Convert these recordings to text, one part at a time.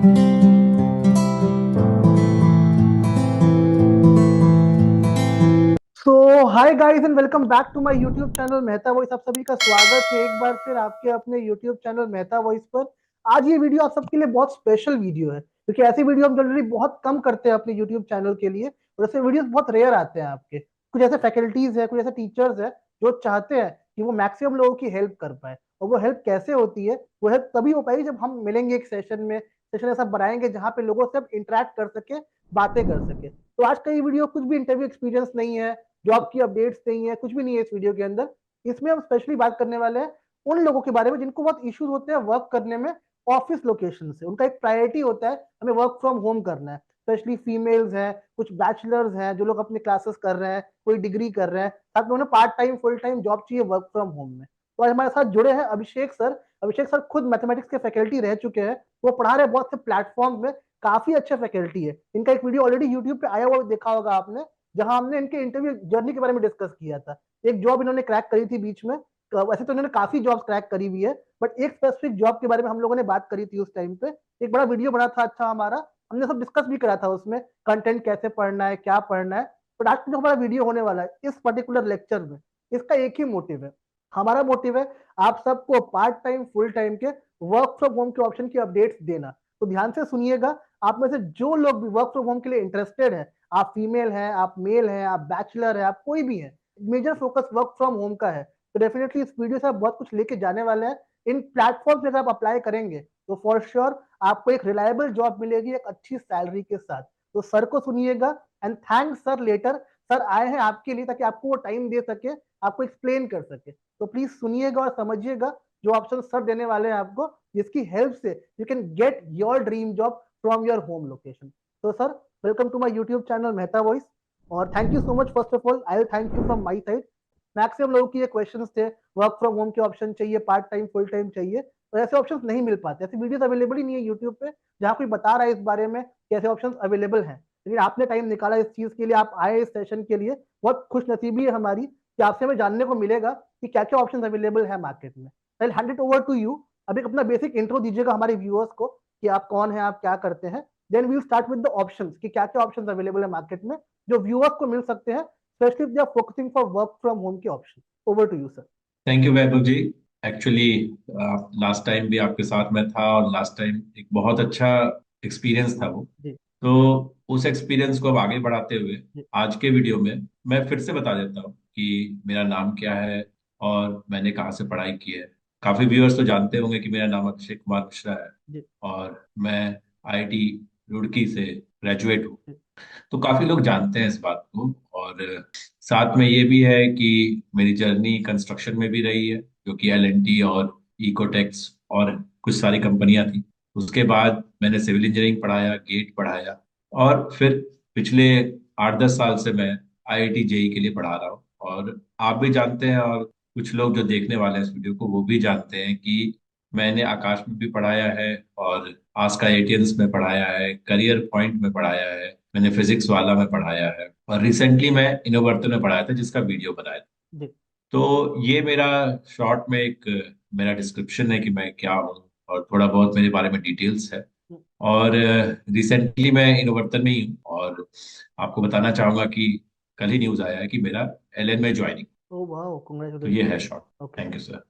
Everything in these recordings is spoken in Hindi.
So hi guys and welcome back to my YouTube channel Mehta voice. आप सभी का स्वागत है एक बार फिर आपके अपने यूट्यूब चैनल मेहता वॉइस पर। आज ये वीडियो आप सबके लिए बहुत स्पेशल वीडियो है क्योंकि ऐसी वीडियो हम जनरली बहुत कम करते हैं अपने यूट्यूब चैनल के लिए, और ऐसे वीडियोस बहुत रेयर आते हैं आपके। कुछ ऐसे फैकल्टीज है, कुछ ऐसे टीचर्स है जो चाहते हैं कि वो मैक्सिमम लोगों की हेल्प कर पाए। और वो हेल्प कैसे होती है? वो हेल्प तभी हो पाएगी जब हम मिलेंगे एक सेशन में, सेशन ऐसा बनाएंगे जहाँ पे लोगों से इंटरेक्ट कर सके, बातें कर सके। तो आज का ये वीडियो कुछ भी इंटरव्यू एक्सपीरियंस नहीं है, जॉब की अपडेट्स नहीं है, कुछ भी नहीं है इस वीडियो के अंदर। इसमें हम स्पेशली बात करने वाले हैं उन लोगों के बारे में जिनको बहुत इश्यूज होते हैं वर्क करने में ऑफिस लोकेशन से। उनका एक प्रायोरिटी होता है हमें वर्क फ्रॉम होम करना है। स्पेशली फीमेल्स हैं, कुछ बैचलर्स हैं जो लोग अपने क्लासेस कर रहे हैं, कोई डिग्री कर रहे हैं, साथ में उन्हें part time full time job चाहिए वर्क फ्रॉम होम में। तो आज हमारे साथ जुड़े हैं अभिषेक सर। अभिषेक सर खुद मैथमेटिक्स के फैकल्टी रह चुके हैं, वो पढ़ा रहे हैं बहुत से प्लेटफॉर्म में, काफी अच्छे फैकल्टी है। इनका एक वीडियो ऑलरेडी यूट्यूब पे आया हुआ देखा होगा आपने, जहां हमने इनके इंटरव्यू जर्नी के बारे में डिस्कस किया था। एक जॉब इन्होंने क्रैक करी थी बीच में, वैसे तो इन्होंने काफी जॉब क्रैक करी हुई है, बट एक स्पेसिफिक जॉब के बारे में हम लोगों ने बात करी थी उस टाइम पे। एक बड़ा वीडियो बना था अच्छा हमारा, हमने सब डिस्कस भी करा था उसमें, कंटेंट कैसे पढ़ना है, क्या पढ़ना है। बट आज जो हमारा वीडियो होने वाला है इस पर्टिकुलर लेक्चर में, इसका एक ही मोटिव है। हमारा मोटिव है आप सबको पार्ट टाइम फुल टाइम के वर्क फ्रॉम होम के ऑप्शन की अपडेट्स देना। तो ध्यान से सुनिएगा। आप में से जो लोग भी वर्क फ्रॉम होम के लिए इंटरेस्टेड है, आप फीमेल हैं, आप मेल हैं, आप बैचलर है, आप कोई भी है, major focus work from home का है, तो डेफिनेटली इस वीडियो से आप बहुत कुछ लेके जाने वाले हैं। इन प्लेटफॉर्म पे अगर आप अप्लाई करेंगे तो फॉर श्योर आपको एक रिलायबल जॉब मिलेगी एक अच्छी सैलरी के साथ। तो सर को सुनिएगा and thanks sir later. Sir आए हैं आपके लिए ताकि आपको वो टाइम दे सके, आपको एक्सप्लेन कर सके। तो प्लीज सुनिएगा और समझिएगा जो ऑप्शन सर देने वाले हैं आपको, जिसकी हेल्प से you can get your dream job from your home location. तो sir, welcome to my YouTube channel Mehta voice, और thank you so much. First of all I will thank you from my side. Maximum लोगों की ये क्वेश्चंस थे, वर्क फ्रॉम होम के ऑप्शन चाहिए, पार्ट टाइम फुल टाइम चाहिए, तो ऐसे ऑप्शंस नहीं मिल पाते, ऐसी वीडियोस अवेलेबल ही नहीं है यूट्यूब पे जहाँ कोई बता रहा है इस बारे में कि ऐसे ऑप्शंस अवेलेबल हैं। लेकिन आपने टाइम निकाला इस चीज के लिए, आप आए इस सेशन के लिए, बहुत खुश नसीबी है हमारी कि आपसे हमें जानने को मिलेगा कि क्या क्या ऑप्शन अवेलेबल है मार्केट में। I hand it over to you. अब एक अपना बेसिक इंट्रो दीजिएगा हमारे व्यूअर्स को कि आप कौन हैं, आप क्या करते हैं। Then we start with the options कि क्या क्या ऑप्शंस अवेलेबल है मार्केट में जो व्यूअर्स को मिल सकते हैं, specially they are focusing for work from home के option. Over to you sir. Thank you Vaibhav ji. Actually last time भी आपके साथ में था और लास्ट टाइम एक बहुत अच्छा एक्सपीरियंस था वो। जी तो उस एक्सपीरियंस को अब आगे बढ़ाते हुए जी आज के वीडियो में मैं फिर से बता देता हूँ कि मेरा नाम क्या है और मैंने कहाँ से पढ़ाई की है। काफी व्यूअर्स तो जानते होंगे कि मेरा नाम अभिषेक कुमार मिश्रा है जी और मैं आईआईटी रुड़की से ग्रेजुएट हूँ। जी तो काफी लोग जानते हैं इस बात को। और साथ में ये भी है कि मेरी जर्नी कंस्ट्रक्शन में भी रही है, जो कि एल&टी और इकोटेक्स और कुछ सारी कंपनियां थी। उसके बाद मैंने सिविल इंजीनियरिंग पढ़ाया, गेट पढ़ाया, और फिर पिछले 8-10 साल से मैं आईआईटी जेई के लिए पढ़ा रहा हूँ। और आप भी जानते हैं, और कुछ लोग जो देखने वाले हैं इस वीडियो को वो भी जानते हैं कि मैंने आकाश में भी पढ़ाया है और आस्का एटियंस में पढ़ाया है, करियर पॉइंट में पढ़ाया है, मैंने फिजिक्स वाला में पढ़ाया है, और रिसेंटली मैं इनोवर्तो में पढ़ाया था जिसका वीडियो बनाया था। जी तो ये मेरा शॉर्ट में एक मेरा डिस्क्रिप्शन है कि मैं क्या हूँ, और थोड़ा बहुत मेरे बारे में डिटेल्स है। और रिसेंटली मैं इनोवर्तन में ही हूँ, और आपको बताना चाहूंगा कि कल ही न्यूज़ आया है कि मेरा एलएन में ज्वाइनिंग। ओ वाओ, तो ये है congratulation. Short. Okay. Thank you sir.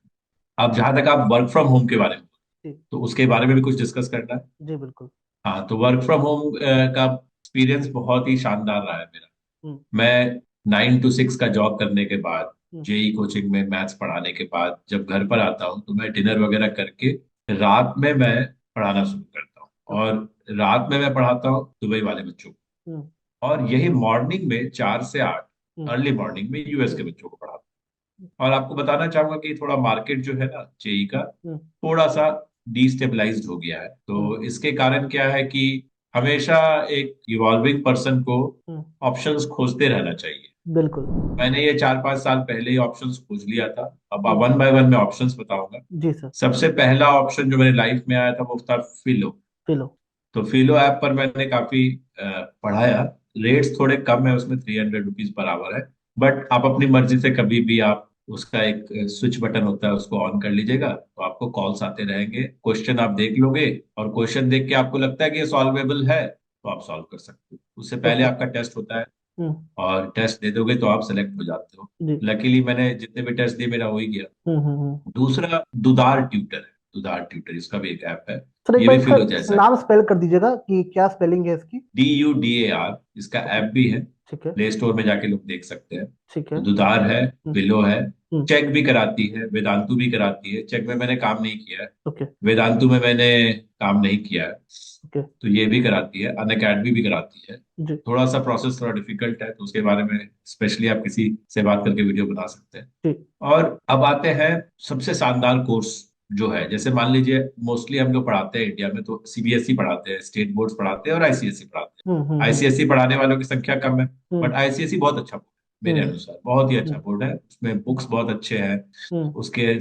अब जहां तक आप वर्क फ्रॉम होम के बारे में, जी तो उसके बारे में भी कुछ डिस्कस करना है। जी बिल्कुल। हाँ, तो वर्क फ्रॉम होम का एक्सपीरियंस बहुत ही शानदार रहा है मेरा। हम्म मैं 9 to 6 का जॉब करने के बाद, हम्म जेई कोचिंग में मैथ्स पढ़ाने के बाद, जब घर पर आता हूँ तो मैं डिनर वगैरह करके रात में मैं पढ़ाना शुरू करता हूँ। ओके। और रात में मैं पढ़ाता हूँ दुबई वाले बच्चों को, हम्म और यही मॉर्निंग में 4 से 8, हम्म अर्ली मॉर्निंग में यूएस के बच्चों को पढ़ाता हूँ। और आपको बताना चाहूंगा कि थोड़ा मार्केट जो है ना जेई का, हम्म थोड़ा सा डिस्टेबलाइज्ड हो गया है। हम्म तो इसके कारण क्या है कि हमेशा एक इवॉल्विंग पर्सन को हम्म ऑप्शंस खोजते रहना चाहिए। बिल्कुल। मैंने ये 4-5 साल पहले ही ऑप्शंस खोज लिया था। अब हम्म वन बाय वन मैं ऑप्शंस बताऊंगा। जी सर। सबसे पहला ऑप्शन जो मेरे लाइफ में आया था वो था फिलो। फिलो। तो फिलो ऐप पर मैंने काफी पढ़ाया। रेट्स थोड़े कम है उसमें, 300 रुपीज पर आवर है। बट आप अपनी मर्जी से कभी भी आप उसका एक स्विच बटन होता है, उसको ऑन कर लीजिएगा तो आपको कॉल्स आते रहेंगे, क्वेश्चन आप देख लोगे, और क्वेश्चन देख के आपको लगता है कि ये सॉल्वेबल है तो आप सॉल्व कर सकते हो। उससे पहले परफेक्ट। आपका टेस्ट होता है, हम्म। और टेस्ट दे दोगे तो आप सेलेक्ट हो जाते हो। जी। लकीली मैंने जितने भी टेस्ट दिए मेरा हो ही गया। हम्म। दूसरा दुदार ट्यूटर है, दुदार ट्यूटर इसका भी एक ऐप है। सर एक ये बार भी इसका फिलो जैसा है। नाम स्पेल कर दीजिएगा कि क्या स्पेलिंग है इसकी। DUDAR इसका ओके। ऐप भी है। ठीक है। प्ले स्टोर में जाके लोग देख सकते हैं। ठीक है। तो दुधार है, हम्म। विलो है, हम्म। चेक भी कराती है, वेदांतु भी कराती है। चेक में मैंने काम नहीं किया है, ओके। वेदांतु में मैंने काम नहीं किया है। ओके। तो ये भी कराती है, अनअकैडमी भी कराती है। जी। थोड़ा सा प्रोसेस थोड़ा डिफिकल्ट है, तो उसके बारे में स्पेशली आप किसी से बात करके वीडियो बना सकते हैं। जी। और अब आते हैं सबसे शानदार कोर्स जो है, जैसे मान लीजिए मोस्टली हम लोग पढ़ाते हैं इंडिया में तो CBSE पढ़ाते हैं, स्टेट बोर्ड्स पढ़ाते हैं और ICSE पढ़ाते हैं। हम्म। ICSE पढ़ाने वालों की संख्या कम है, हम्म। बट ICSE बहुत अच्छा बोर्ड है मेरे हम्म। अनुसार, बहुत ही अच्छा हम्म। बोर्ड है। उसमें बुक्स बहुत अच्छे हैं, हम्म। उसके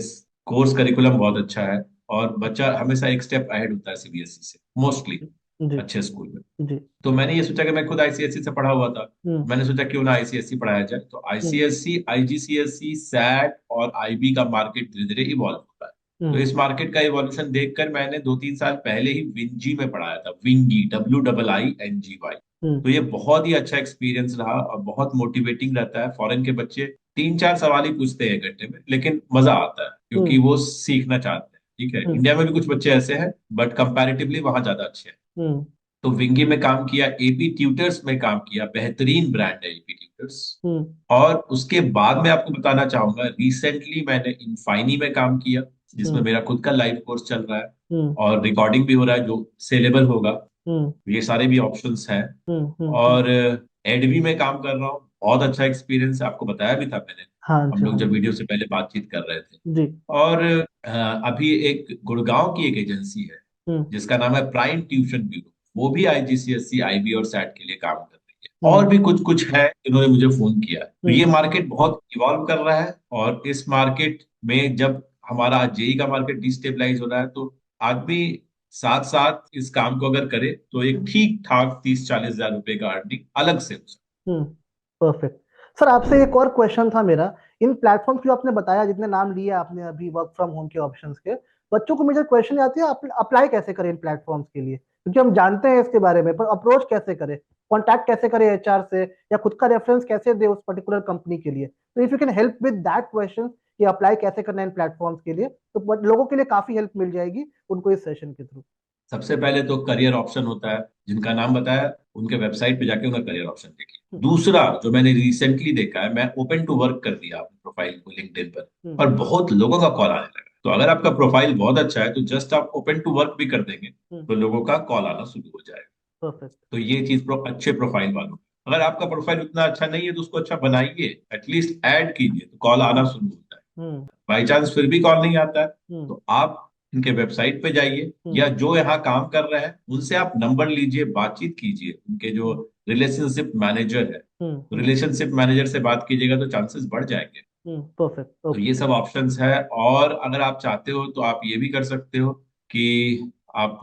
कोर्स करिकुलम बहुत अच्छा है, और बच्चा हमेशा एक स्टेप अहेड होता है CBSE से मोस्टली, जी। अच्छे स्कूल में। जी। तो मैंने ये सोचा कि मैं खुद ICSE से पढ़ा हुआ था, हम्म। मैंने सोचा क्यों ना ICSE पढ़ाया जाए। तो हम्म। ICSE, IGCSE, SAT और IB का मार्केट धीरे धीरे इवॉल्व होता है। तो हम्म। इस मार्केट का इवोल्यूशन देखकर मैंने 2-3 साल पहले ही विंजी में पढ़ाया था, विंगी, WIINGY। हम्म। तो ये बहुत ही अच्छा एक्सपीरियंस रहा और बहुत मोटिवेटिंग रहता है। फॉरेन के बच्चे 3-4 सवाल ही पूछते हैं 1 घंटे में, लेकिन मजा आता है क्योंकि हम्म। वो सीखना चाहते हैं। ठीक है, हम्म। इंडिया में भी कुछ बच्चे ऐसे हैं, बट कंपैरेटिवली वहां ज्यादा अच्छे हैं। हम्म। तो विंगी में काम किया, AP ट्यूटर्स में काम किया, बेहतरीन ब्रांड है AP ट्यूटर्स। हम्म। और उसके बाद मैं आपको बताना चाहूंगा, रिसेंटली मैंने इनफाइनी में काम किया, जिसमें हम्म। मेरा खुद का लाइव कोर्स चल रहा है, हम्म। और रिकॉर्डिंग भी हो रहा है जो सेलेबल होगा। हम्म। ये सारे भी ऑप्शंस हैं। हम्म। और एडवी में काम कर रहा हूँ, बहुत अच्छा एक्सपीरियंस है, आपको बताया भी था मैंने, हाँ हम जी। लोग हाँ जब जी। वीडियो से पहले बातचीत कर रहे थे। जी। और अभी एक गुड़गांव की एक एजेंसी है हम्म। जिसका नाम है प्राइम ट्यूशन ब्यूरो, वो भी IGCSE, IB और SAT के लिए काम कर रही है। और हम्म। भी कुछ कुछ है जिन्होंने मुझे फोन किया है। तो ये हम्म। मार्केट बहुत इवॉल्व कर रहा है, और इस मार्केट में जब हमारा JEE का मार्केट डिस्टेबलाइज हो रहा है, तो आदमी साथ साथ इस काम को अगर करे तो एक ठीक ठाक 30-40 हजार रुपए का अर्निंग अलग से हो सकता हम्म। परफेक्ट। सर आपसे एक और क्वेश्चन था मेरा। इन प्लेटफॉर्म जो आपने बताया, जितने नाम लिए आपने अभी वर्क फ्रॉम होम के ऑप्शंस के, बच्चों को मुझे क्वेश्चन आती है अप्लाई कैसे करें इन प्लेटफॉर्म्स के लिए, क्योंकि हम जानते हैं इसके बारे में, पर अप्रोच कैसे करें, कांटेक्ट कैसे करें HR से, या खुद का रेफरेंस कैसे दे उस पर्टिकुलर कंपनी के लिए। तो if you can help with that question कि अप्लाई कैसे करना है इन प्लेटफॉर्म्स के लिए, तो लोगों के लिए काफी हेल्प मिल जाएगी उनको इस सेशन के थ्रू। है। सबसे पहले तो करियर ऑप्शन होता है, जिनका नाम बताया उनके वेबसाइट पे जाके उनका करियर ऑप्शन देखिए। हम्म। दूसरा जो मैंने रिसेंटली देखा है, मैं ओपन टू वर्क कर दिया अपने प्रोफाइल को लिंक्डइन पर, हम्म। और बहुत लोगों का कॉल आने लगा। तो अगर आपका प्रोफाइल बहुत अच्छा है तो जस्ट आप ओपन टू वर्क भी कर देंगे हम्म। तो लोगों का कॉल आना शुरू हो जाएगा। परफेक्ट। तो ये चीज अच्छे प्रोफाइल वालों, अगर आपका प्रोफाइल उतना अच्छा नहीं है तो उसको अच्छा बनाइए, एटलीस्ट ऐड कीजिए तो कॉल आना शुरू होता है। हम्म। बाई चांस फिर भी कॉल नहीं आता है, हम्म। तो आप इनके वेबसाइट पे जाइए, हम्म। या जो यहाँ काम कर रहे हैं उनसे आप नंबर लीजिए, बातचीत कीजिए, उनके जो हम्म। रिलेशनशिप मैनेजर है, हम्म। तो रिलेशनशिप मैनेजर से बात कीजिएगा तो चांसेस बढ़ जाएंगे। परफेक्ट। तो ओके। ये सब ऑप्शंस है। और अगर आप चाहते हो तो आप ये भी कर सकते हो कि आप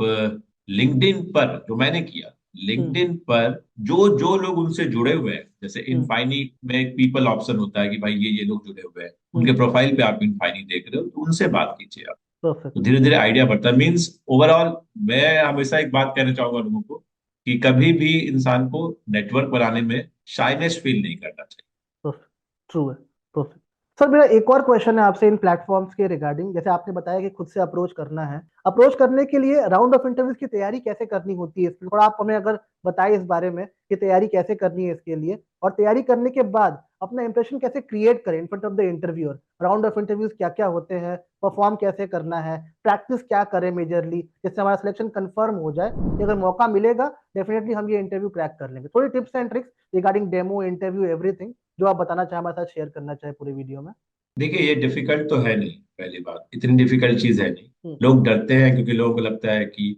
लिंक्डइन पर, जो मैंने किया, हम्म। लिंक्डइन पर जो जो लोग उनसे जुड़े हुए हैं, जैसे हम्म। इनफाइनी में एक पीपल ऑप्शन होता है कि भाई ये लोग जुड़े हुए हैं, उनके हम्म। प्रोफाइल पे आप इनफाइनी देख रहे हो तो उनसे बात कीजिए आप। तो परफेक्ट। धीरे धीरे आइडिया बढ़ता है। मीन्स ओवरऑल मैं हमेशा एक बात कहना चाहूंगा लोगों को, कि कभी भी इंसान को नेटवर्क बनाने में शाइनेस फील नहीं करना चाहिए। परफेक्ट। ट्रू है। परफेक्ट। सर मेरा एक और क्वेश्चन है आपसे इन प्लेटफॉर्म्स के रिगार्डिंग। जैसे आपने बताया कि खुद से अप्रोच करना है, अप्रोच करने के लिए राउंड ऑफ इंटरव्यूज की तैयारी कैसे करनी होती है, इसके थोड़ा आप हमें अगर बताएं इस बारे में कि तैयारी कैसे करनी है इसके लिए, और तैयारी करने के बाद अपना इंप्रेशन कैसे क्रिएट करें in front of the interviewer. Round of interviews क्या क्या होते हैं, परफॉर्म कैसे करना है, प्रैक्टिस क्या करें मेजरली, जिससे हमारा सिलेक्शन कंफर्म हो जाए कि अगर मौका मिलेगा डेफिनेटली हम ये इंटरव्यू क्रैक कर लेंगे। थोड़ी tips and tricks regarding demo, interview, everything, जो आप बताना चाहें हमारे साथ शेयर करना चाहे पूरे वीडियो में। देखिए ये डिफिकल्ट तो है नहीं, पहली बात इतनी डिफिकल्ट चीज है नहीं। हम्म। लोग डरते हैं क्योंकि लोगों को लगता है कि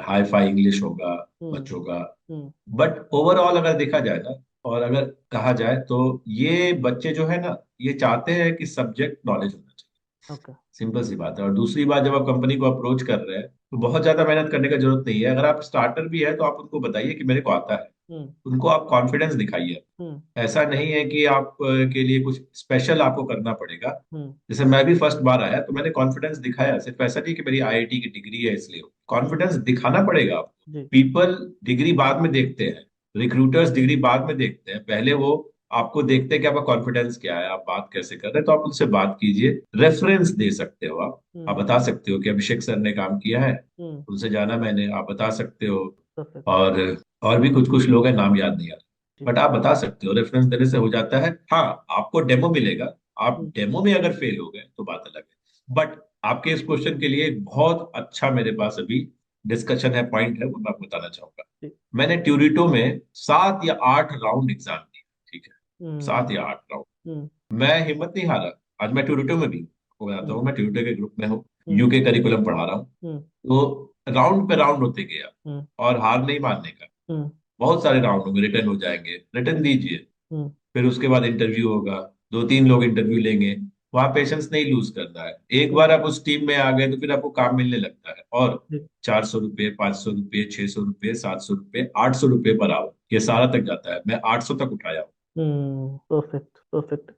हाई फाई इंग्लिश होगा हम्म। बच्चों का। हम्म। बट ओवरऑल अगर देखा जाए ना, और अगर कहा जाए तो ये बच्चे जो है ना, ये चाहते हैं कि सब्जेक्ट नॉलेज होना चाहिए। ओके। सिंपल सी बात है। और दूसरी बात, जब आप कंपनी को अप्रोच कर रहे हैं तो बहुत ज्यादा मेहनत करने का जरूरत नहीं है। अगर आप स्टार्टर भी है तो आप उनको बताइए कि मेरे को आता है, हम्म। उनको आप कॉन्फिडेंस दिखाइए। हम्म। ऐसा नहीं है कि आप के लिए कुछ स्पेशल आपको करना पड़ेगा। हम्म। जैसे मैं भी फर्स्ट बार आया तो मैंने कॉन्फिडेंस दिखाया, सिर्फ ऐसा नहीं कि मेरी आईआईटी की डिग्री है इसलिए। कॉन्फिडेंस दिखाना पड़ेगा आपको। जी। पीपल डिग्री बाद में देखते हैं, रिक्रूटर्स डिग्री बाद में देखते हैं, पहले वो आपको देखते हैं कि आपका कॉन्फिडेंस क्या है, आप बात कैसे कर रहे हैं। तो आप उनसे बात कीजिए, रेफरेंस दे सकते हो आप हम्म। बता सकते हो कि अभिषेक सर ने काम किया है, हम्म। उनसे जाना मैंने, आप बता सकते हो। परफेक्ट। और और भी कुछ कुछ लोग हैं, नाम याद नहीं आ रहा, जी। बट आप बता सकते हो, रेफरेंस देने से हो जाता है। हाँ, आपको डेमो मिलेगा, आप हम्म। डेमो में अगर फेल हो गए तो बात अलग है। बट आपके इस क्वेश्चन के लिए एक बहुत अच्छा मेरे पास अभी डिस्कशन है, पॉइंट है, वो मैं आपको बताना चाहूंगा। जी। मैंने ट्यूरिटो में 7 या 8 राउंड एग्जाम दिए, ठीक है, हम्म। 7 या 8 राउंड। हम्म। मैं हिम्मत नहीं हारा। आज मैं ट्यूरिटो में भी हूँ, आपको बताता हम्म। हूँ, मैं ट्यूरिटो के ग्रुप में हूँ, हम्म। यूके करिकुलम पढ़ा रहा हूँ। हम्म। तो राउंड पे राउंड होते गया, हम्म। और हार नहीं मानने का। हम्म। बहुत सारे राउंड होंगे, रिटर्न हो जाएंगे, रिटर्न दीजिए। हम्म। फिर उसके बाद इंटरव्यू होगा, 2-3 लोग इंटरव्यू लेंगे। वहां पेशेंस नहीं लूज करना है। एक हम्म। बार आप उस टीम में आ गए तो फिर आपको काम मिलने लगता है। और जी। 400 रुपये, 500 रुपये, 600 रुपये, 700 रुपये, 800 रुपये पर आओ, ये सारा तक जाता है। मैं 800 तक उठाया हूँ। Perfect perfect.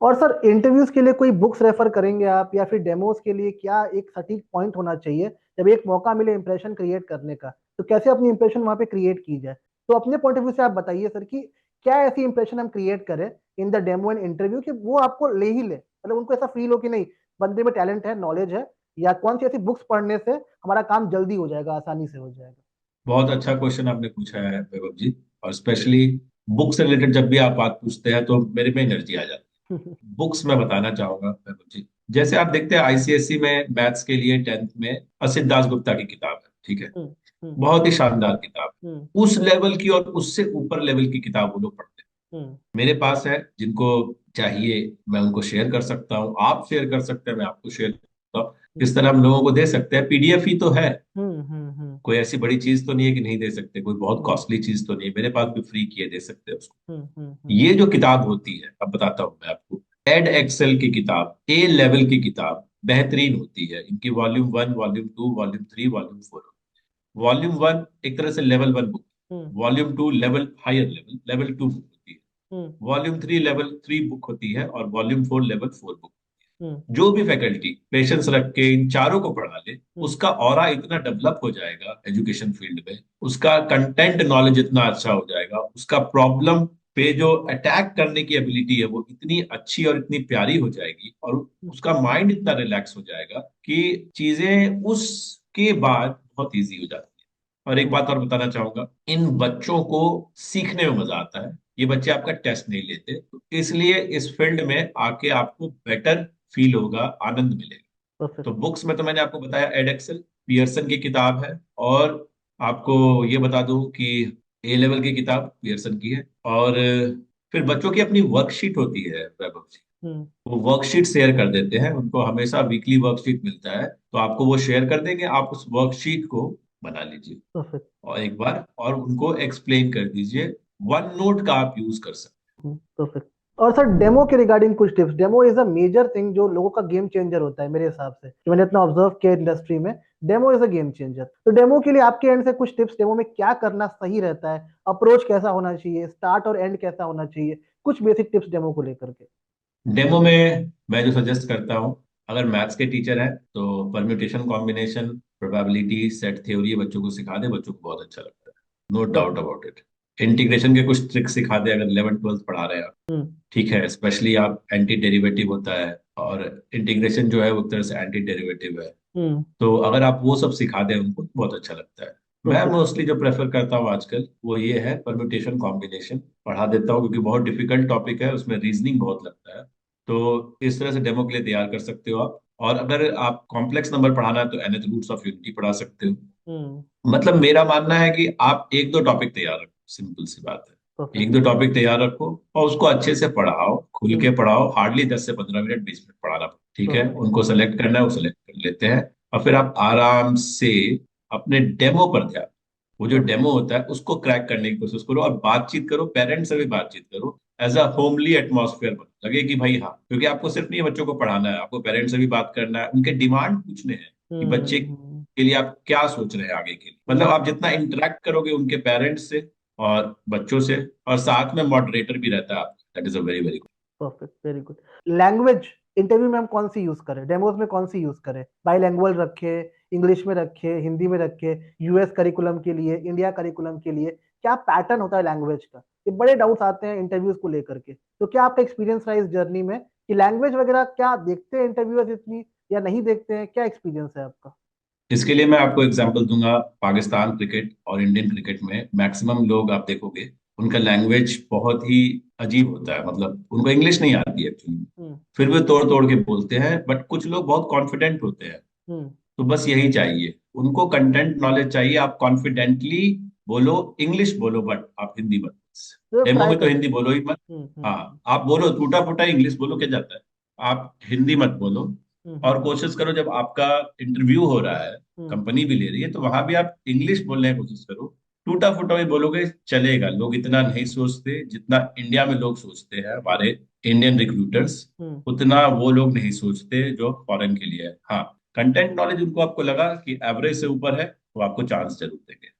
और सर इंटरव्यूज के लिए कोई बुक्स रेफर करेंगे आप, या फिर डेमोज के लिए क्या एक सटीक पॉइंट होना चाहिए जब एक मौका मिले इंप्रेशन क्रिएट करने का, तो कैसे अपनी इंप्रेशन वहां पे क्रिएट की जाए? तो अपने पॉइंट ऑफ व्यू से आप बताइए सर कि क्या ऐसी इंप्रेशन हम क्रिएट करें in the demo and interview कि वो आपको ले ही ले, मतलब उनको ऐसा फील हो कि नहीं, बंदे में टैलेंट है, नॉलेज है, या कौन सी ऐसी बुक्स पढ़ने से हमारा काम जल्दी हो जाएगा, आसानी से हो जाएगा? बहुत अच्छा क्वेश्चन आपने पूछा है वैभव जी। और स्पेशली बुक से रिलेटेड जब भी आप बात पूछते हैं तो मेरे में एनर्जी आ जाती है। बुक्स मैं बताना चाहूंगा वैभव जी। जैसे आप देखते हैं आईसीएसई में मैथ्स के लिए 10th में असित दास गुप्ता की किताब है, ठीक है, हम्म। हम्म। बहुत ही शानदार किताब हम्म। है। उस लेवल की और उससे ऊपर लेवल की किताब वो लोग पढ़ते हैं। हम्म। मेरे पास है, जिनको चाहिए मैं उनको शेयर कर सकता हूँ, आप शेयर कर सकते हैं, मैं आपको शेयर करता हूँ। इस तरह हम लोगों को दे सकते हैं, पीडीएफ ही तो है, हम्म। हम्म। हम्म। कोई ऐसी बड़ी चीज तो नहीं है कि नहीं दे सकते, कोई बहुत हम्म। कॉस्टली चीज तो नहीं है, मेरे पास भी फ्री किए दे सकते हैं उसको। हम्म। हम्म। ये जो किताब होती है, अब बताता हूँ मैं आपको। एड एक्सेल की किताब, ए लेवल की किताब, बेहतरीन होती है। इनकी volume 1, volume 2, volume 3, volume 4। Volume 1 एक तरह से level 1 book, hmm. Volume 2 level higher level, level 2 book होती है, हम्म। वॉल्यूम 3 लेवल 3 बुक होती है, और वॉल्यूम 4 लेवल 4 बुक। हम्म। जो भी फैकल्टी पेशेंस रख के इन चारों को पढ़ा ले, हम्म। उसका ऑरा इतना डेवलप हो जाएगा एजुकेशन फील्ड में, उसका कंटेंट नॉलेज इतना अच्छा हो जाएगा, उसका प्रॉब्लम पे जो अटैक करने की एबिलिटी है वो इतनी अच्छी और इतनी प्यारी हो जाएगी, और उसका माइंड इतना रिलैक्स हो जाएगा कि चीजें उसके बाद बहुत इजी हो जाती है। और एक बात और बताना चाहूंगा, इन बच्चों को सीखने में मजा आता है। ये बच्चे आपका टेस्ट नहीं लेते, तो इसलिए इस फील्ड में आके आपको बेटर फील होगा, आनंद मिलेगा। तो परफेक्ट। बुक्स में तो मैंने आपको बताया, एडेक्सल पियर्सन की किताब है। और आपको ये बता दूं कि ए लेवल की किताब पियर्सन की है। और फिर बच्चों की अपनी वर्कशीट होती है वैभव जी, हम्म। वो वर्कशीट शेयर कर देते हैं, उनको हमेशा वीकली वर्कशीट मिलता है, तो आपको वो शेयर कर देंगे, आप उस वर्कशीट को बना लीजिए परफेक्ट। और एक बार और उनको एक्सप्लेन कर दीजिए। वन नोट का आप यूज कर सकते परफेक्ट। और सर डेमो के रिगार्डिंग कुछ tips, demo is a major thing जो लोगों का गेम चेंजर होता है मेरे हिसाब से, कि मैंने इतना ऑब्जर्व किया इंडस्ट्री में, demo is a game changer. तो डेमो के लिए आपके एंड से कुछ टिप्स, डेमो में क्या करना सही रहता है, अप्रोच कैसा होना चाहिए, स्टार्ट और एंड कैसा होना चाहिए, कुछ बेसिक टिप्स डेमो को लेकर के। हैं। डेमो में मैं जो सजेस्ट करता हूँ, अगर मैथ्स के टीचर हैं तो permutation combination, probability, set theory बच्चों को सिखा दे, बच्चों को बहुत अच्छा लगता है, no doubt perfect. About it. Integration के कुछ ट्रिक्स सिखा दे, अगर 11th 12th पढ़ा रहे हैं आप, हम्म। ठीक है, स्पेशली आप एंटी डेरिवेटिव होता है, और इंटीग्रेशन जो है वो एक तरह से एंटी डेरिवेटिव है, हम्म। तो अगर आप वो सब सिखा दें उनको तो बहुत अच्छा लगता है। मैं परफेक्ट। मोस्टली जो प्रेफर करता हूँ आजकल वो ये है, परम्यूटेशन कॉम्बिनेशन पढ़ा देता हूँ, क्योंकि बहुत डिफिकल्ट टॉपिक है, उसमें रीजनिंग बहुत लगता है। तो इस तरह से डेमो के लिए तैयार कर सकते हो आप। और अगर आप कॉम्प्लेक्स नंबर पढ़ाना है तो nth रूट्स ऑफ यूनिटी पढ़ा सकते हो। हम्म। मतलब मेरा मानना है कि आप 1-2 टॉपिक तैयार रखो, सिंपल सी बात है, एक परफेक्ट। दो टॉपिक तैयार रखो और उसको अच्छे से पढ़ाओ, खुल हम्म। के पढ़ाओ, हार्डली 10 से 15 मिनट, 20 मिनट पढ़ाना, ठीक है। परफेक्ट। उनको सेलेक्ट करना है, वो सेलेक्ट कर लेते हैं, और फिर आप आराम से अपने डेमो पर ध्यान, वो जो परफेक्ट। डेमो होता है उसको क्रैक करने की कोशिश करो, और बातचीत करो, पेरेंट्स से भी बातचीत करो, एज अ होमली एटमॉस्फेयर बनो, लगे कि भाई हाँ, क्योंकि आपको सिर्फ नहीं बच्चों को पढ़ाना है, आपको पेरेंट्स से भी बात करना है, उनके डिमांड पूछने हैं कि बच्चे हम्म। के लिए आप क्या सोच रहे हैं आगे के लिए? मतलब आप जितना इंटरेक्ट करोगे उनके पेरेंट्स से और बच्चों से, और साथ में मॉडरेटर भी रहता है आपका, that is a very very good. Perfect, very good. Language interview में हम कौन सी यूज करें, डेमोज में कौन सी यूज करें? बाईलैंग्वेज रखे, इंग्लिश में रखे, हिंदी में रखे, यूएस करिकुलम के लिए, इंडिया करिकुलम के लिए, क्या पैटर्न होता है लैंग्वेज का? ये बड़े डाउट्स आते हैं इंटरव्यूज को लेकर के। तो क्या आपका एक्सपीरियंस रहा इस जर्नी में कि लैंग्वेज वगैरह क्या देखते हैं इंटरव्यूअर्स इतनी, या नहीं देखते हैं? क्या एक्सपीरियंस है आपका? इसके लिए मैं आपको एग्जांपल दूंगा। पाकिस्तान क्रिकेट और इंडियन क्रिकेट में मैक्सिमम लोग आप देखोगे, उनका लैंग्वेज बहुत ही अजीब होता है, मतलब उनको इंग्लिश नहीं आती है एक्चुअली। हम्म। फिर भी तोड़ तोड़ के बोलते हैं, बट कुछ लोग बहुत कॉन्फिडेंट होते हैं। हम्म। तो बस यही चाहिए उनको, कंटेंट नॉलेज चाहिए। आप कॉन्फिडेंटली बोलो, इंग्लिश बोलो, बट आप हिंदी मत। तो डेमो ट्राई में तो करें। हिंदी बोलो ही मत। हाँ, आप बोलो टूटा फूटा इंग्लिश बोलो, क्या जाता है, आप हिंदी मत बोलो। हम्म। और कोशिश करो जब आपका इंटरव्यू हो रहा है, हम्म। कंपनी भी ले रही है, तो वहां भी आप इंग्लिश बोलने की कोशिश करो। टूटा फूटा भी बोलोगे चलेगा, लोग इतना नहीं सोचते जितना इंडिया में लोग सोचते हैं, हमारे इंडियन रिक्रूटर्स हम्म। उतना वो लोग नहीं सोचते जो फॉरेन के लिए है। हाँ, कंटेंट नॉलेज उनको आपको लगा कि एवरेज से ऊपर है, तो आपको चांस जरूर देंगे।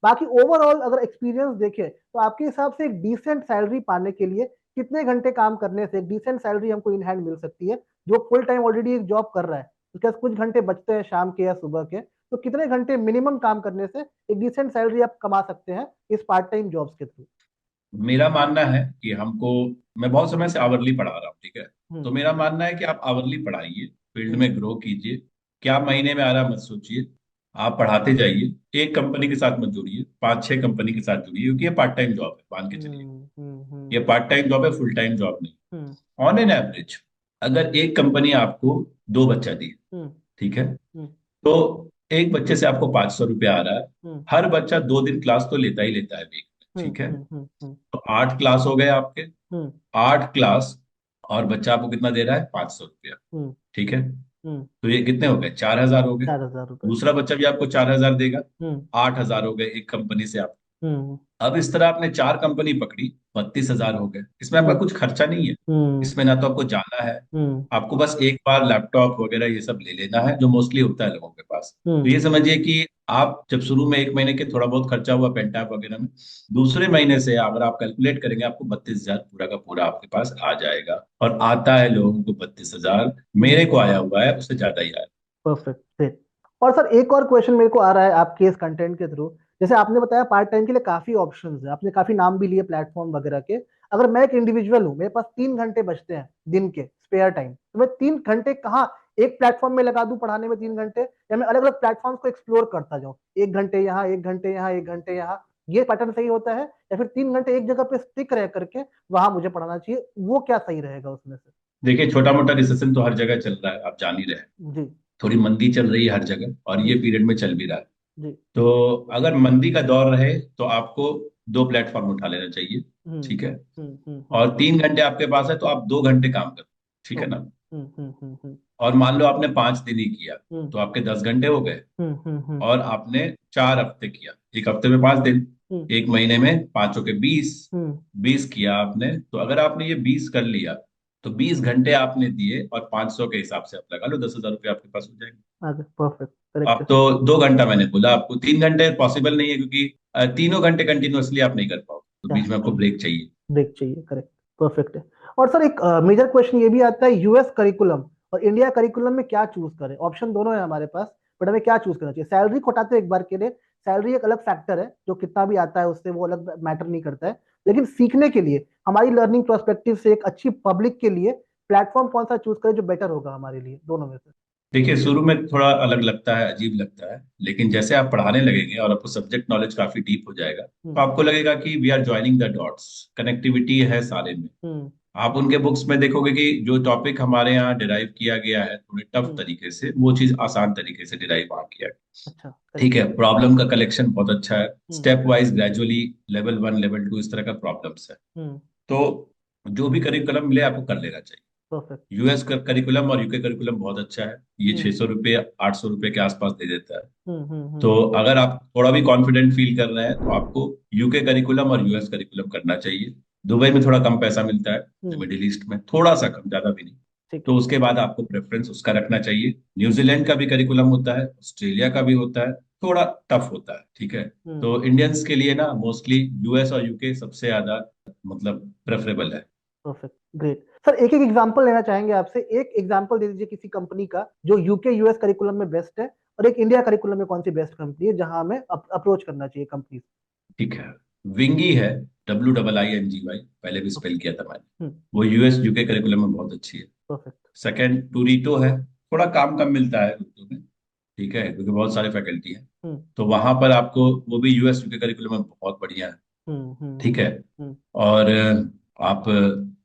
बाकी ओवरऑल अगर एक्सपीरियंस देखें तो आपके हिसाब से एक डिसेंट सैलरी पाने के लिए कितने घंटे काम करने से एक डिसेंट सैलरी हमको इन हैंड मिल सकती है? जो फुल टाइम ऑलरेडी एक जॉब कर रहा है, उसके पास कुछ घंटे बचते हैं शाम के या सुबह के, तो कितने घंटे मिनिमम काम करने से एक डिसेंट सैलरी आप कमा सकते हैं इस पार्ट टाइम जॉब्स के थ्रू? मेरा मानना है कि हमको, मैं बहुत समय से आवरली पढ़ा रहा हूँ, ठीक है। हम्म। तो मेरा मानना है कि आप आवरली पढ़ाइए, फील्ड हम्म। में ग्रो कीजिए। क्या महीने में आ रहा मत सोचिए, आप पढ़ाते जाइए। एक कंपनी के साथ मत जुड़िए, पांच छह कंपनी के साथ जुड़िए, क्योंकि ये पार्ट टाइम जॉब है, मान के चलिए। हम्म। हम्म। ये पार्ट टाइम जॉब है, फुल टाइम जॉब नहीं। हम्म। ऑन एन एवरेज, अगर एक कंपनी आपको दो बच्चा दी, हम्म। ठीक है, हम्म। तो एक बच्चे से आपको 500 रुपया आ रहा है। हम्म। हर बच्चा 2 दिन क्लास तो लेता ही लेता है वीक में, हम्म। ठीक है। हम्म। हम्म। हम्म। तो 8 क्लास हो गए आपके, हम्म। 8 क्लास, और बच्चा आपको कितना दे रहा है? 500 रुपया, हम्म। ठीक है। हम्म। तो ये कितने हो गए? 4,000 हो गए। 4,000 रुपये। दूसरा बच्चा भी आपको 4,000 देगा, हम्म। 8,000 हो गए एक कंपनी से आप। हम्म। अब इस तरह आपने चार कंपनी पकड़ी, 32,000 हो गए। इसमें आपका हम्म। कुछ खर्चा नहीं है। हम्म। इसमें ना तो आपको जाना है, हम्म। आपको बस एक बार लैपटॉप वगैरह ये सब ले लेना है, जो मोस्टली होता है लोगों के पास। तो हम्म। ये समझिए कि आप जब शुरू में एक महीने के थोड़ा बहुत खर्चा हुआ पेन टैप वगैरह में, दूसरे महीने से अगर आप कैलकुलेट करेंगे, आपको 32,000 पूरा का पूरा आपके पास आ जाएगा। और आता है लोगों को 32,000, मेरे को आया हुआ है उससे ज्यादा ही आया। Perfect, great. और सर एक और क्वेश्चन मेरे को आ रहा है आपके इस कंटेंट के थ्रू। जैसे आपने बताया पार्ट टाइम के लिए काफी ऑप्शंस है, आपने काफी नाम भी लिए प्लेटफॉर्म वगैरह के। अगर मैं एक इंडिविजुअल हूँ, मेरे पास 3 घंटे बचते हैं दिन के स्पेयर टाइम, तो मैं 3 घंटे कहाँ एक प्लेटफॉर्म में लगा दूं पढ़ाने में 3 घंटे, या मैं अलग अलग प्लेटफॉर्म्स को एक्सप्लोर करता जाऊँ, 1 घंटे यहाँ, 1 घंटे यहाँ, 1 घंटे यहाँ? ये पैटर्न सही होता है, या फिर 3 घंटे एक जगह पे स्टिक रह करके वहां मुझे पढ़ाना चाहिए? वो क्या सही रहेगा उसमें से? देखिए, छोटा मोटा रिसेशन तो हर जगह चल रहा है, आप जान ही रहे हैं। जी। थोड़ी मंदी चल रही है हर जगह, और ये जी। पीरियड में चल भी रहा है। जी। तो अगर मंदी का दौर रहे तो आपको दो प्लेटफॉर्म उठा लेना चाहिए, हम्म। ठीक है। हम्म। और 3 घंटे आपके पास है, तो आप 2 घंटे काम करो, ठीक है ओके। ना। हम्म। हम्म। हम्म। हम्म। और मान लो आपने 5 दिन ही किया, हम्म। तो आपके 10 घंटे हो गए। हम्म। हम्म। हम्म। और आपने 4 हफ्ते किया, एक हफ्ते में 5 दिन, हम्म। एक महीने में पांचों के 20, हम्म। 20 किया आपने। तो अगर आपने ये 20 कर लिया, तो 20 घंटे आपने दिए, और 500 के हिसाब से आप लगा लो, 10,000 रुपये आपके पास हो जाएंगे। आगे परफेक्ट, करेक्ट अब है तो सर। 2 घंटा मैंने बोला आपको, 3 घंटे पॉसिबल नहीं है, क्योंकि तीनों घंटे कंटिन्यूअसली आप नहीं कर पाओगे, तो बीच में आपको ब्रेक चाहिए। ब्रेक चाहिए, करेक्ट, परफेक्ट है। और सर एक मेजर क्वेश्चन ये भी आता है, यूएस करिकुलम और इंडिया करिकुलम में क्या चूज करें? ऑप्शन दोनों है हमारे पास, बट हमें क्या चूज करना चाहिए? सैलरी को हटाते हैं एक बार के लिए, सैलरी एक अलग फैक्टर है, जो कितना भी आता है उससे वो अलग मैटर नहीं करता है। लेकिन सीखने के लिए, हमारी लर्निंग पर्सपेक्टिव से, एक अच्छी पब्लिक के लिए प्लेटफॉर्म कौन सा चूज करें जो बेटर होगा हमारे लिए दोनों में से? देखिए, शुरू में थोड़ा अलग लगता है, अजीब लगता है, लेकिन जैसे आप पढ़ाने लगेंगे और आपको सब्जेक्ट नॉलेज काफी डीप हो जाएगा, तो हम्म। आपको लगेगा कि we are joining the dots, connectivity है सारे में। हम्म। आप उनके बुक्स में देखोगे कि जो टॉपिक हमारे यहाँ डिराइव किया गया है थोड़े टफ हम्म। तरीके से, वो चीज आसान तरीके से डिराइव वहाँ किया गया। अच्छा, ठीक करेक्ट। है, प्रॉब्लम का कलेक्शन बहुत अच्छा है, hmm. Step wise gradually, level 1 level 2 इस तरह का प्रॉब्लम्स है। हम्म। तो जो भी करिकुलम मिले आपको कर लेना चाहिए। परफेक्ट। यूएस का करिकुलम और यूके करिकुलम बहुत अच्छा है, ये हम्म। 600 रुपये 800 रुपये के आसपास दे देता है। हम्म। तो अगर आप थोड़ा भी कॉन्फिडेंट फील कर रहे हैं, तो आपको यूके करिकुलम और यूएस करिकुलम करना चाहिए। दुबई में थोड़ा कम पैसा मिलता है, हम्म। मिडिल ईस्ट में थोड़ा सा कम, ज्यादा भी नहीं। ठीक तो है। उसके बाद आपको प्रेफरेंस उसका रखना चाहिए। न्यूजीलैंड का भी करिकुलम होता है, ऑस्ट्रेलिया का भी होता है, थोड़ा टफ होता है, ठीक है। हम्म। तो इंडियंस के लिए ना मोस्टली यूएस और यूके सबसे ज्यादा मतलब प्रेफरेबल है। Perfect, great sir. एक एक एग्जांपल लेना चाहेंगे आपसे। एक एग्जांपल दे दीजिए किसी कंपनी का जो यूके यूएस करिकुलम में बेस्ट है, और एक इंडिया करिकुलम में कौन सी बेस्ट कंपनी है जहां हमें अप्रोच करना चाहिए कंपनी। ठीक है। विंगी है, WIINGY, पहले भी स्पेल किया था मैंने। हम्म। वो यूएस यूके करिकुलम में बहुत अच्छी है। परफेक्ट। सेकंड टूरिटो है, थोड़ा काम कम मिलता है उर्दू में, ठीक है, क्योंकि बहुत सारे फैकल्टी हैं। हम्म तो वहां पर आपको, वो भी यूएस यूके करिकुलम में बहुत बढ़िया है, ठीक है। हम्म। और आप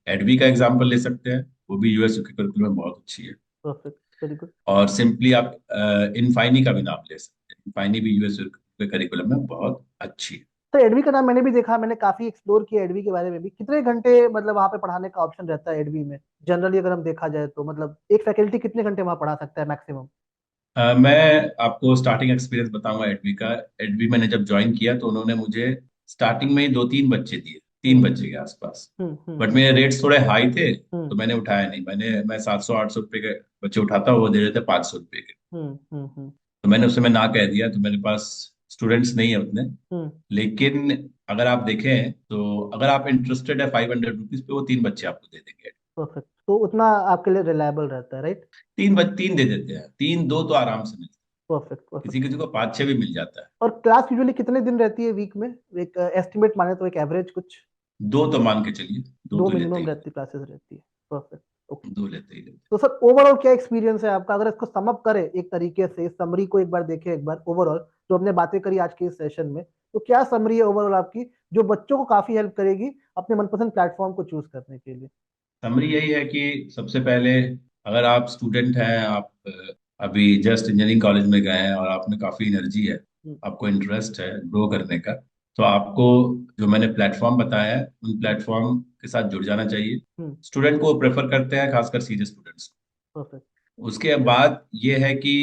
एडवी का एग्जाम्पल ले सकते हैं, वो भी यूएस यूके करिकुलम में बहुत अच्छी है। Perfect, very good. और सिंपली आप इनफाइनी का भी नाम ले सकते हैं, इनफाइनी भी यूएस यूके करिकुलम में बहुत अच्छी है। तो एडवी का नाम मैंने भी देखा, मैंने काफी एक्सप्लोर किया एडवी के बारे में भी। कितने घंटे मतलब वहाँ पे पढ़ाने का ऑप्शन रहता है एडवी में, जनरली अगर हम देखा जाए तो, मतलब एक फैकल्टी कितने घंटे वहाँ पढ़ा सकता है मैक्सिमम। मैं आपको स्टार्टिंग एक्सपीरियंस बताऊंगा एडवी का। एडवी मैंने जब ज्वाइन किया तो उन्होंने मुझे स्टार्टिंग में ही दो तीन बच्चे दिए, तीन हम्म बच्चे के आसपास। हम्म। बट मेरे रेट्स थोड़े हाई थे, हम्म तो मैंने उठाया नहीं। मैं 700-800 रुपए के बच्चे उठाता हूँ, वो दे रहे थे 500 रुपए के। हम्म। तो मैंने उस समय ना कह दिया, तो मेरे पास स्टूडेंट्स नहीं है उतने। हम्म। लेकिन अगर आप देखें तो अगर आप इंटरेस्टेड है 500 रुपीज पे, वो तीन बच्चे आपको दे देंगे। परफेक्ट, तो उतना आपके लिए रिलायबल रहता है, राइट। तीन दे देते हैं, तीन दो तो आराम से मिलते परफेक्ट हैं, परफेक्ट। किसी किसी को पाँच छह भी मिल जाता है। और क्लास यूजुअली कितने दिन रहती है वीक में, एक एस्टिमेट माने तो, एक एवरेज कुछ। दो तो मान के चलिए, दो दो तो लेते मिनिमम ही रहती क्लासेस रहती है। Perfect, okay. दो लेते ही लेते तो सर ओवरऑल क्या एक्सपीरियंस है आपका, अगर इसको सम अप करें एक तरीके से, इस समरी को एक बार देखें, एक बार ओवरऑल जो हमने बातें करी आज के इस सेशन में, तो क्या समरी है ओवरऑल आपकी, जो बच्चों को काफी हेल्प करेगी अपने मनपसंद प्लेटफॉर्म को चूज करने के लिए। समरी यही है कि सबसे पहले, अगर आप स्टूडेंट हैं, आप अभी जस्ट इंजीनियरिंग कॉलेज में गए हैं और आप में काफ़ी एनर्जी है, हम्म आपको इंटरेस्ट है ग्रो करने का, तो आपको जो मैंने प्लेटफॉर्म बताया है उन प्लेटफॉर्म के साथ जुड़ जाना चाहिए। हम्म। स्टूडेंट को प्रेफर करते हैं, खासकर सीरियस स्टूडेंट्स। परफेक्ट। उसके बाद ये है कि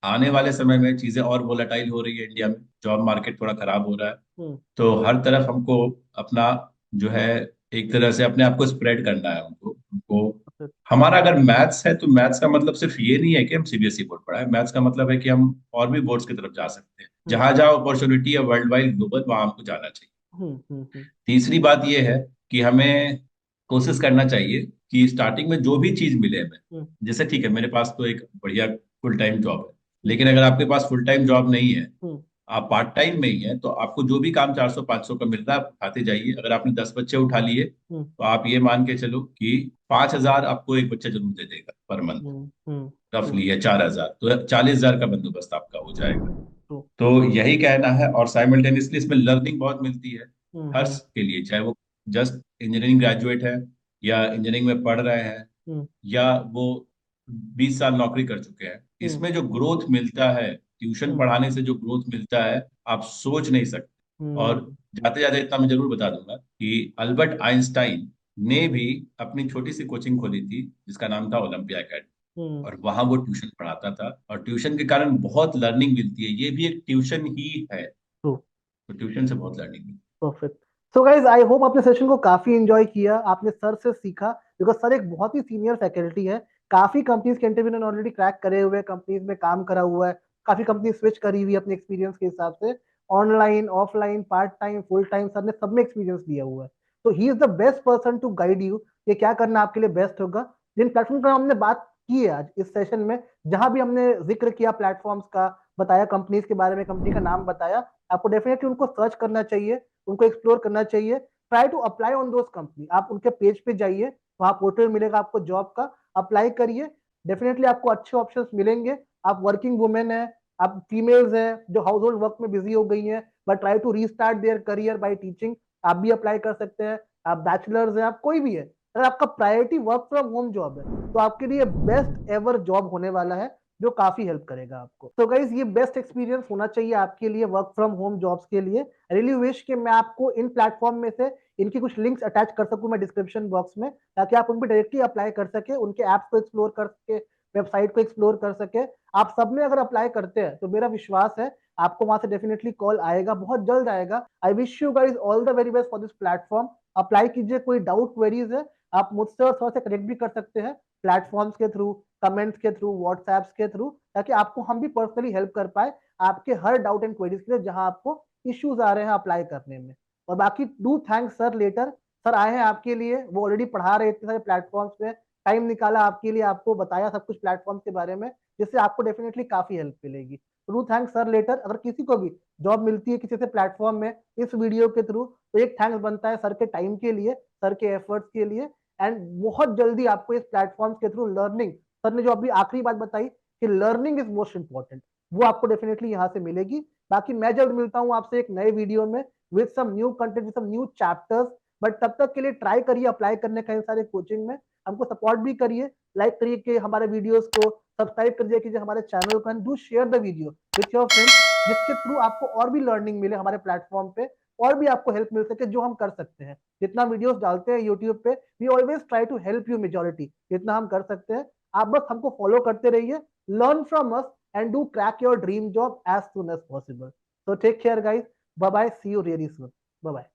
आने वाले समय में चीज़ें और वोलेटाइल हो रही है इंडिया में, जॉब मार्केट थोड़ा खराब हो रहा है। हम्म। तो हर तरफ हमको अपना जो है, एक तरह से अपने आप को स्प्रेड करना है उनको उनको परफेक्ट। हमारा अगर मैथ्स है तो मैथ्स का मतलब सिर्फ ये नहीं है कि हम सीबीएसई बोर्ड पढ़ाएं। मैथ्स का मतलब है कि हम और भी बोर्ड्स की तरफ जा सकते हैं, हम्म जहां जहां अपॉर्चुनिटी है वर्ल्ड वाइड ग्लोबल, वहां हमको जाना चाहिए। हम्म। तीसरी बात ये है कि हमें कोशिश करना चाहिए कि स्टार्टिंग में जो भी चीज मिले हमें, हम्म जैसे ठीक है मेरे पास तो एक बढ़िया फुल टाइम जॉब है, हम्म लेकिन अगर आपके पास फुल टाइम जॉब नहीं है, हम्म आप पार्ट टाइम में ही है, तो आपको जो भी काम 400-500 का मिल रहा है आप उठाते जाइए। अगर आपने 10 बच्चे उठा लिए, हम्म तो आप ये मान के चलो कि 5,000 आपको एक बच्चा जरूर दे देगा पर मंथ, ट्रू। रफली है 4,000, तो 40,000 का बंदोबस्त आपका हो जाएगा। ट्रू। तो यही कहना है। और साइमल्टेनियसली इसमें लर्निंग बहुत मिलती है हर हम्म के लिए, चाहे वो जस्ट इंजीनियरिंग ग्रेजुएट है, या इंजीनियरिंग में पढ़ रहे हैं, हम्म या वो 20 साल नौकरी कर चुके हैं। हम्म इसमें जो ग्रोथ मिलता है, ट्यूशन हम्म पढ़ाने से जो ग्रोथ मिलता है, आप सोच नहीं सकते। और हम्म जाते जाते इतना मैं जरूर बता दूंगा कि अल्बर्ट आइंस्टाइन ने भी अपनी छोटी सी कोचिंग खोली थी जिसका नाम था ओलंपिया एकेडमी, हम्म। और वहां वो ट्यूशन पढ़ाता था, और ट्यूशन के कारण बहुत लर्निंग मिलती है, ये भी एक ट्यूशन ही है। ट्रू। तो ट्यूशन से बहुत लर्निंग मिलती perfect. So guys I hope आपने सेशन को काफी एंजॉय किया, आपने सर से सीखा, बिकॉज सर एक बहुत ही सीनियर फैकल्टी है। काफी कंपनीज के इंटरव्यू ने ऑलरेडी क्रैक करे हुए हैं, कंपनीज में काम करा हुआ है, काफी कंपनी स्विच करी हुई है अपने एक्सपीरियंस के हिसाब से, online offline part time full time, sir ने सब में एक्सपीरियंस लिया हुआ है। तो he is the best person to guide you कि क्या करना आपके लिए बेस्ट होगा। जिन प्लेटफॉर्म का हमने बात की है आज इस सेशन में, जहां भी हमने जिक्र किया प्लेटफॉर्म्स का, बताया कंपनीज के बारे में, कंपनी का नाम बताया, आपको डेफिनेटली उनको सर्च करना चाहिए, उनको एक्सप्लोर करना चाहिए। Try to apply on those company, आप उनके पेज पे जाइए, वहां पोर्टल मिलेगा आपको जॉब का, अप्लाई करिए, डेफिनेटली आपको अच्छे ऑप्शंस मिलेंगे। आप वर्किंग वुमेन है, आप फीमेल्स हैं जो हाउस होल्ड वर्क में बिजी हो गई हैं, but try to restart their career by teaching, आप भी अप्लाई कर सकते हैं। आप बैचलर्स हैं, आप कोई भी है, अगर आपका priority work from home job है, तो आपके लिए बेस्ट एवर जॉब होने वाला है, जो काफी हेल्प करेगा आपको। तो गाइज ये बेस्ट एक्सपीरियंस होना चाहिए आपके लिए वर्क फ्रॉम होम जॉब्स के लिए। रियली विश कि मैं आपको इन प्लेटफॉर्म में से इनकी कुछ लिंक्स अटैच कर सकूं मैं डिस्क्रिप्शन बॉक्स में, ताकि आप उन पर डायरेक्टली अप्लाई कर सके, उनके ऐप्स को एक्सप्लोर कर सके, वेबसाइट को एक्सप्लोर कर सके। आप सब में अगर अप्लाई करते हैं तो मेरा विश्वास है आपको वहां से डेफिनेटली कॉल आएगा, बहुत जल्द आएगा। I wish you guys all the very best for this platform. Apply कीजिए, कोई डाउट क्वेरीज है आप मुझसे और सर से कनेक्ट भी कर सकते हैं। प्लेटफॉर्म्स के थ्रू, कमेंट्स के थ्रू, व्हाट्सएप्स के थ्रू, ताकि आपको हम भी पर्सनली हेल्प कर पाए आपके हर डाउट एंड क्वेरीज के लिए जहां आपको इश्यूज आ रहे हैं अप्लाई करने में। और बाकी do thank sir later, sir आए हैं आपके लिए, वो ऑलरेडी पढ़ा रहे इतने सारे प्लेटफॉर्म्स पे, टाइम निकाला आपके लिए, आपको बताया सब कुछ प्लेटफॉर्म के बारे में, जिससे आपको डेफिनेटली काफी हेल्प मिलेगी। Do thank sir later. अगर किसी को भी जॉब मिलती है किसी से प्लेटफॉर्म में इस वीडियो के थ्रू, तो एक थैंक्स बनता है सर के टाइम के लिए, सर के एफर्ट्स के लिए। एंड बहुत जल्दी आपको इस प्लेटफॉर्म के थ्रू लर्निंग, सर ने जो अभी आखिरी बात बताई कि लर्निंग इज मोस्ट इंपॉर्टेंट, वो आपको डेफिनेटली यहाँ से मिलेगी। बाकी मैं जल्द मिलता हूँ आपसे एक नए वीडियो में with some new content, with some new chapters. But तब तक के लिए ट्राई करिए अप्लाई करने कई सारे कोचिंग में, हमको सपोर्ट भी करिए, लाइक करिए कि हमारे वीडियोस को, सब्सक्राइब कर दिया कीजिए हमारे चैनल को, and do share the video with your friends, जिसके थ्रू आपको और भी लर्निंग मिले हमारे प्लेटफॉर्म पे, और भी आपको हेल्प मिल सके जो हम कर सकते हैं। जितना वीडियोस डालते हैं यूट्यूब पे, we always try to help you majority, जितना हम कर सकते हैं। आप बस हमको फॉलो करते रहिए, learn from us, and do crack your dream job as soon as possible. So take care guys, bye bye, see you really soon, bye bye।